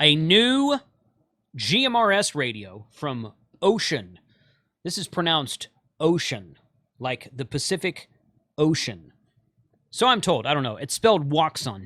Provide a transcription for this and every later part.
A new GMRS radio from Wouxun. This is pronounced ocean, like the Pacific Ocean. So I'm told. I don't know. It's spelled Wouxun.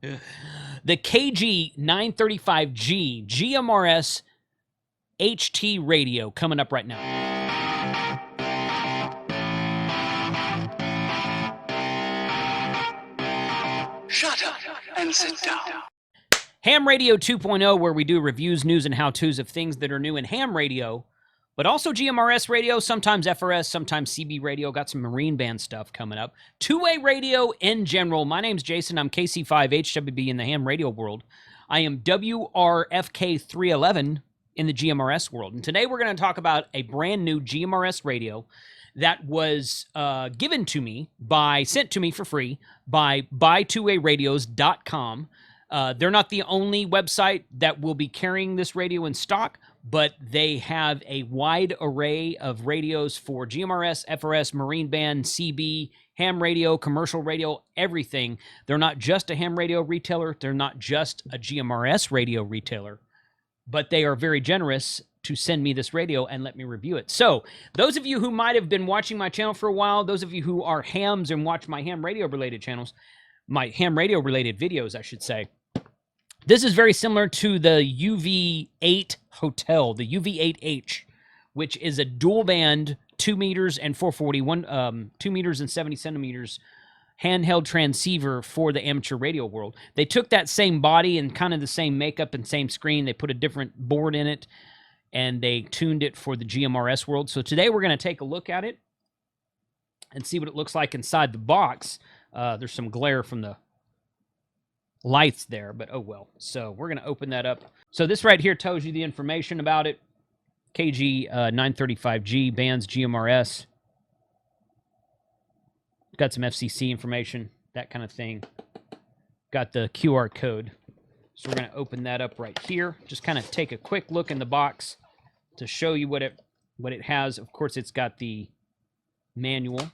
The KG-935G GMRS HT radio coming up right now. Shut up and sit down. Ham Radio 2.0, where we do reviews, news, and how-tos of things that are new in ham radio, but also GMRS radio, sometimes FRS, sometimes CB radio. Got some marine band stuff coming up. Two-way radio in general. My name's Jason. I'm KC5HWB in the ham radio world. I am WRFK311 in the GMRS world. And today we're going to talk about a brand new GMRS radio that was given to me sent to me for free by buytwowayradios.com. They're not the only website that will be carrying this radio in stock, but they have a wide array of radios for GMRS, FRS, marine band, CB, ham radio, commercial radio, everything. They're not just a ham radio retailer. They're not just a GMRS radio retailer, but they are very generous to send me this radio and let me review it. So those of you who might have been watching my channel for a while, those of you who are hams and watch my ham radio related channels, my ham radio related videos, I should say, this is very similar to the UV8 Hotel, the UV8H, which is a dual band 2 meters and 441, 2 meters and 70 centimeters handheld transceiver for the amateur radio world. They took that same body and kind of the same makeup and same screen. They put a different board in it, and they tuned it for the GMRS world. So today we're going to take a look at it and see what it looks like inside the box. There's some glare from the lights there, but oh well. So we're going to open that up. So this right here tells you the information about it. KG-935G, bands GMRS. Got some FCC information, that kind of thing. Got the QR code. So we're going to open that up right here. Just kind of take a quick look in the box to show you what it has. Of course, it's got the manual.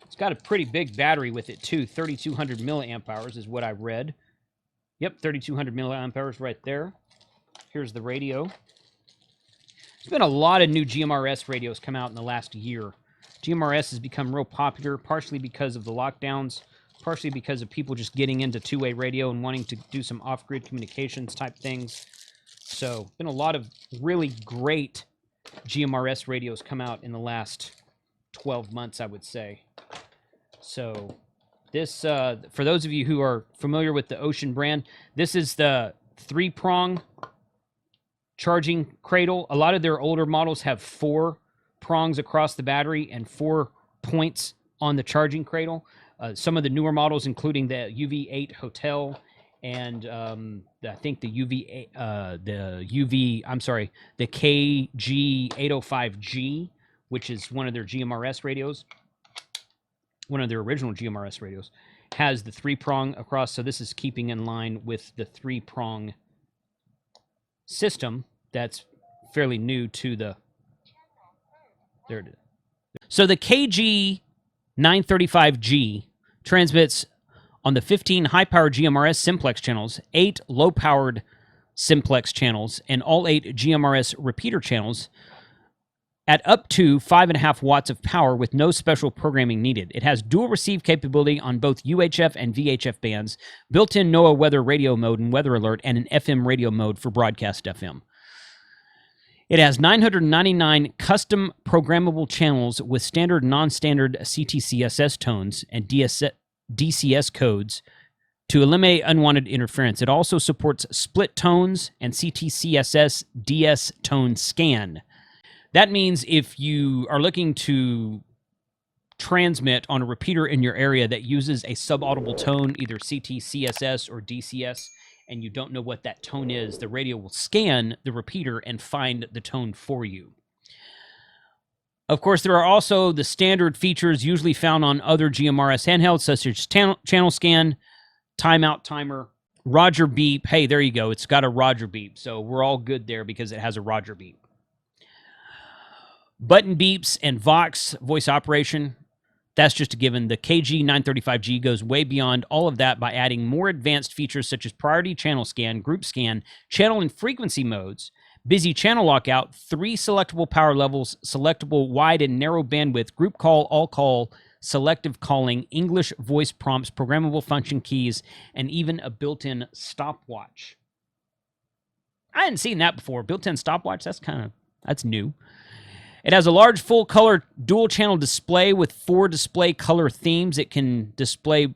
It's got a pretty big battery with it too. 3,200 milliamp hours is what I read. Yep, 3,200 milliamp hours right there. Here's the radio. There's been a lot of new GMRS radios come out in the last year. GMRS has become real popular, partially because of the lockdowns, partially because of people just getting into two-way radio and wanting to do some off-grid communications type things. So, been a lot of really great GMRS radios come out in the last 12 months, I would say. So, this, for those of you who are familiar with the Wouxun brand, this is the three-prong charging cradle. A lot of their older models have 4 prongs across the battery and 4 points on the charging cradle. Some of the newer models, including the UV8 Hotel and I think the KG-805G, which is one of their GMRS radios, one of their original GMRS radios, has the 3-prong across. So this is keeping in line with the 3-prong system that's fairly new to the... There it is. So the KG-935G transmits on the 15 high-powered GMRS simplex channels, 8 low-powered simplex channels, and all 8 GMRS repeater channels at up to 5.5 watts of power with no special programming needed. It has dual receive capability on both UHF and VHF bands, built-in NOAA weather radio mode and weather alert, and an FM radio mode for broadcast FM. It has 999 custom programmable channels with standard and non-standard CTCSS tones and DCS codes to eliminate unwanted interference. It also supports split tones and CTCSS DS tone scan. That means if you are looking to transmit on a repeater in your area that uses a subaudible tone, either CTCSS or DCS, and you don't know what that tone is, the radio will scan the repeater and find the tone for you. Of course, there are also the standard features usually found on other GMRS handhelds, such as channel scan, timeout timer, Roger beep. Hey, there you go. It's got a Roger beep. So we're all good there because it has a Roger beep. Button beeps and Vox voice operation That's just a given. The KG-935G goes way beyond all of that by adding more advanced features such as priority channel scan, group scan, channel and frequency modes, busy channel lockout, 3 selectable power levels, selectable wide and narrow bandwidth, group call, all call, selective calling, English voice prompts, programmable function keys, and even a built-in stopwatch. I hadn't seen that before. Built-in stopwatch, that's new. It has a large full-color dual-channel display with 4 display color themes. It can display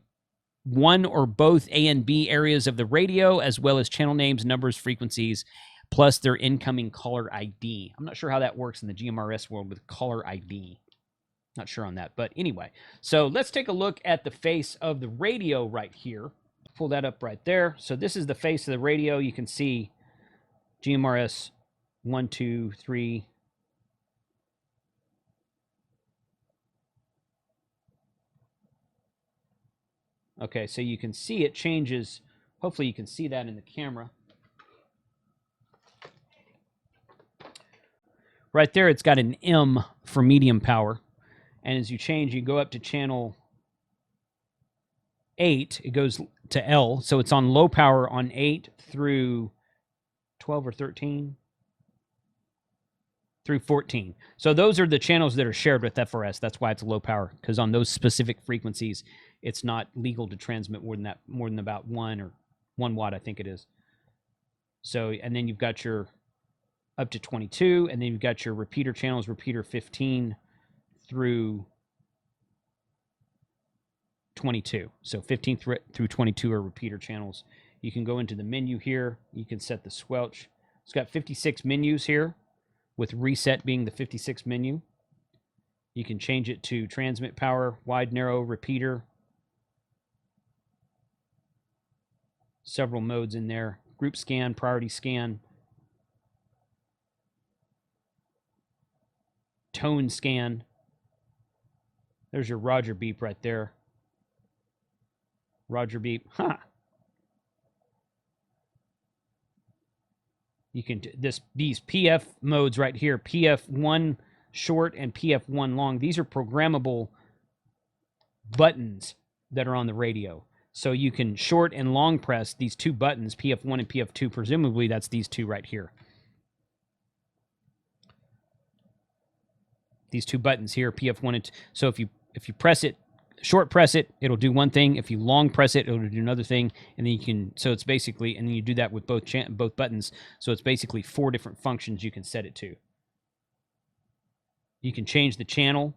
one or both A and B areas of the radio, as well as channel names, numbers, frequencies, plus their incoming caller ID. I'm not sure how that works in the GMRS world with caller ID. Not sure on that, but anyway. So let's take a look at the face of the radio right here. Pull that up right there. So this is the face of the radio. You can see GMRS 1, 2, 3. Okay, so you can see it changes. Hopefully you can see that in the camera. Right there, it's got an M for medium power. And as you change, you go up to channel 8, it goes to L. So it's on low power on 8 through 12 or 13. Through 14. So those are the channels that are shared with FRS. That's why it's low power, because on those specific frequencies, it's not legal to transmit more than about 1 watt, I think it is. So, and then you've got your up to 22, and then you've got your repeater channels, repeater 15 through 22. So 15 through 22 are repeater channels. You can go into the menu here. You can set the squelch. It's got 56 menus here, with reset being the 56th menu. You can change it to transmit power, wide, narrow, repeater. Several modes in there. Group scan, priority scan. Tone scan. There's your Roger beep right there. Roger beep. Huh. You can these PF modes right here, PF1 short and PF1 long. These are programmable buttons that are on the radio. So you can short and long press these 2 buttons, PF1 and PF2. Presumably that's these 2 right here. These 2 buttons here, PF1 and 2. So if you press it, short press it, it'll do one thing. If you long press it, it'll do another thing. And then you can, so it's basically, and then you do that with both buttons. So it's basically 4 different functions you can set it to. You can change the channel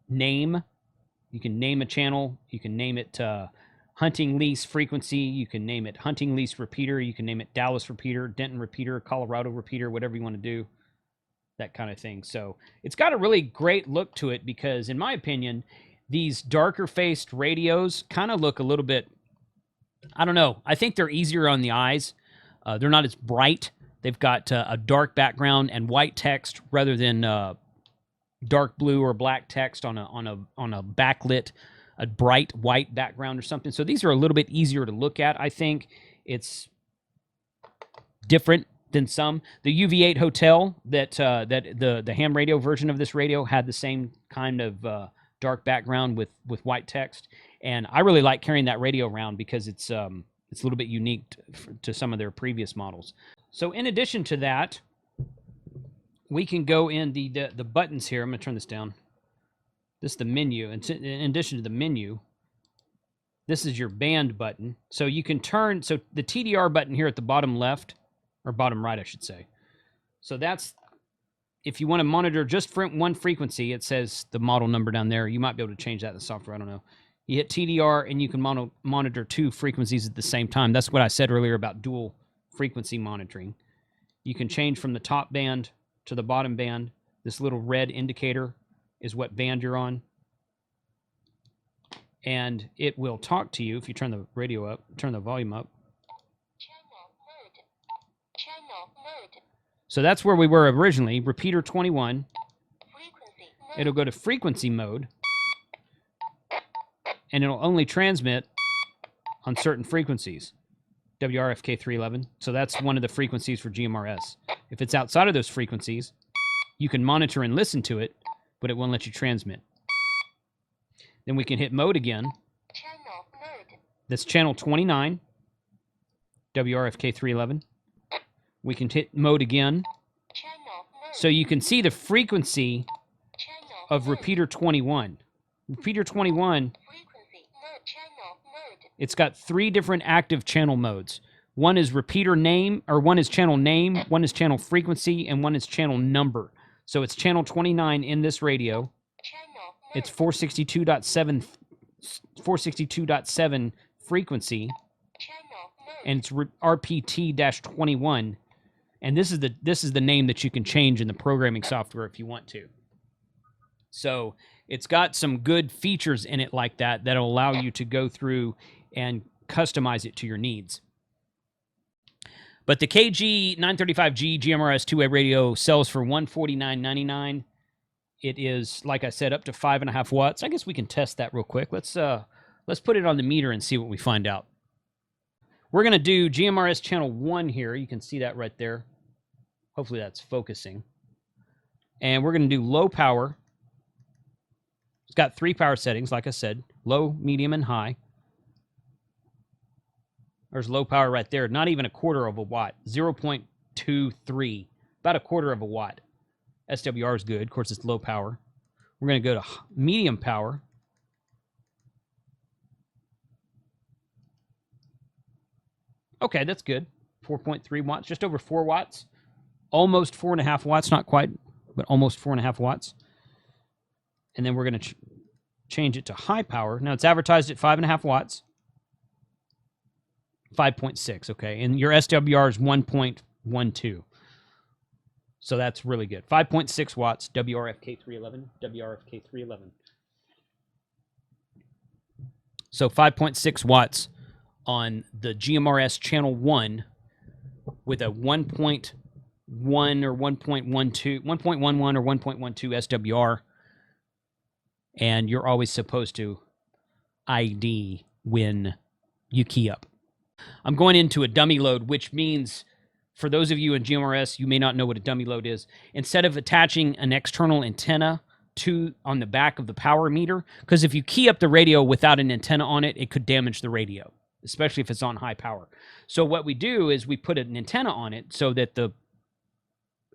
name. You can name a channel. You can name it hunting lease frequency. You can name it hunting lease repeater. You can name it Dallas repeater, Denton repeater, Colorado repeater, whatever you want to do. That kind of thing. So it's got a really great look to it because, in my opinion, these darker faced radios kind of look a little bit, I don't know. I think they're easier on the eyes. They're not as bright. They've got a dark background and white text rather than dark blue or black text on a backlit, a bright white background or something. So these are a little bit easier to look at. I think it's different than some. The UV8 Hotel that the ham radio version of this radio had the same kind of dark background with white text, and I really like carrying that radio around because it's a little bit unique to some of their previous models. So in addition to that, we can go in the buttons here. I'm going to turn this down. This is the menu, and in addition to the menu, this is your band button. So you can turn, so the TDR button here at the bottom left, or bottom right, I should say. So that's, if you want to monitor just one frequency, it says the model number down there. You might be able to change that in the software. I don't know. You hit TDR and you can monitor 2 frequencies at the same time. That's what I said earlier about dual frequency monitoring. You can change from the top band to the bottom band. This little red indicator is what band you're on. And it will talk to you if you turn the radio up, turn the volume up. So that's where we were originally, repeater 21. It'll go to frequency mode, and it'll only transmit on certain frequencies. WRFK 311. So that's one of the frequencies for GMRS. If it's outside of those frequencies, you can monitor and listen to it, but it won't let you transmit. Then we can hit mode again. Channel mode. That's channel 29, WRFK 311. We can hit mode again. Channel mode. So you can see the frequency Channel of mode. repeater 21. Repeater 21, Frequency mode. Channel mode. it's got 3 different active channel modes. One is repeater name, or one is channel name, one is channel frequency, and one is channel number. So it's channel 29 in this radio. Channel mode. It's 462.7 frequency, Channel mode. and it's RPT-21. And this is the name that you can change in the programming software if you want to. So it's got some good features in it like that that'll allow you to go through and customize it to your needs. But the KG-935G GMRS two-way radio sells for $149.99. It is, like I said, up to 5.5 watts. I guess we can test that real quick. Let's put it on the meter and see what we find out. We're going to do GMRS channel 1 here. You can see that right there. Hopefully that's focusing. And we're going to do low power. It's got 3 power settings, like I said. Low, medium, and high. There's low power right there. Not even 1/4 of a watt. 0.23. About 1/4 of a watt. SWR is good. Of course, it's low power. We're going to go to medium power. Okay, that's good. 4.3 watts. Just over 4 watts. Almost 4.5 watts. Not quite, but almost 4.5 watts. And then we're going to change it to high power. Now, it's advertised at 5.5 watts. 5.6, okay. And your SWR is 1.12. So that's really good. 5.6 watts, WRFK 311, WRFK 311. So 5.6 watts on the GMRS channel 1 with a 1.1 or 1.12, 1.11 or 1.12 SWR. And you're always supposed to ID when you key up. I'm going into a dummy load, which means, for those of you in GMRS, you may not know what a dummy load is. Instead of attaching an external antenna on the back of the power meter, because if you key up the radio without an antenna on it, it could damage the radio, especially if it's on high power. So what we do is we put an antenna on it so that the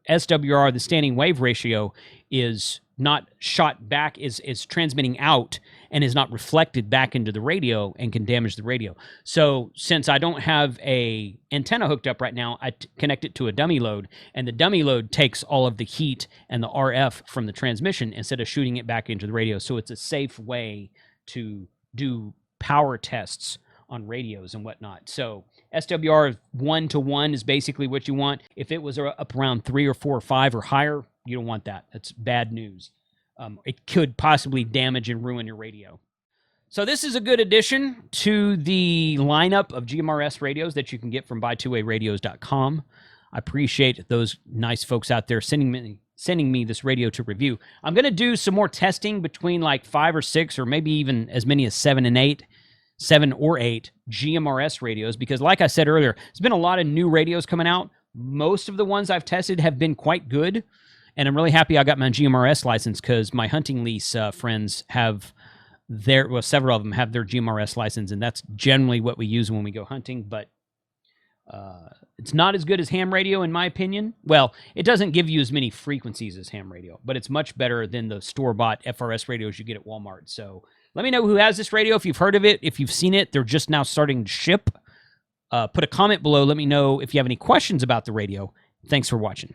SWR, the standing wave ratio, is not shot back, is transmitting out and is not reflected back into the radio and can damage the radio. So since I don't have a antenna hooked up right now, I connect it to a dummy load, and the dummy load takes all of the heat and the RF from the transmission instead of shooting it back into the radio. So it's a safe way to do power tests on radios and whatnot. So SWR 1 to 1 is basically what you want. If it was up around 3 or 4 or 5 or higher, you don't want that. That's bad news. It could possibly damage and ruin your radio. So this is a good addition to the lineup of GMRS radios that you can get from buytwowayradios.com. I appreciate those nice folks out there sending me this radio to review. I'm going to do some more testing between like 5 or 6 or maybe even as many as 7 or 8 GMRS radios, because like I said earlier, there's been a lot of new radios coming out. Most of the ones I've tested have been quite good, and I'm really happy I got my GMRS license, because my hunting lease friends have several of them have their GMRS license, and that's generally what we use when we go hunting. But it's not as good as ham radio, in my opinion. Well, it doesn't give you as many frequencies as ham radio, but it's much better than the store-bought FRS radios you get at Walmart. So let me know who has this radio, if you've heard of it, if you've seen it. They're just now starting to ship. Put a comment below. Let me know if you have any questions about the radio. Thanks for watching.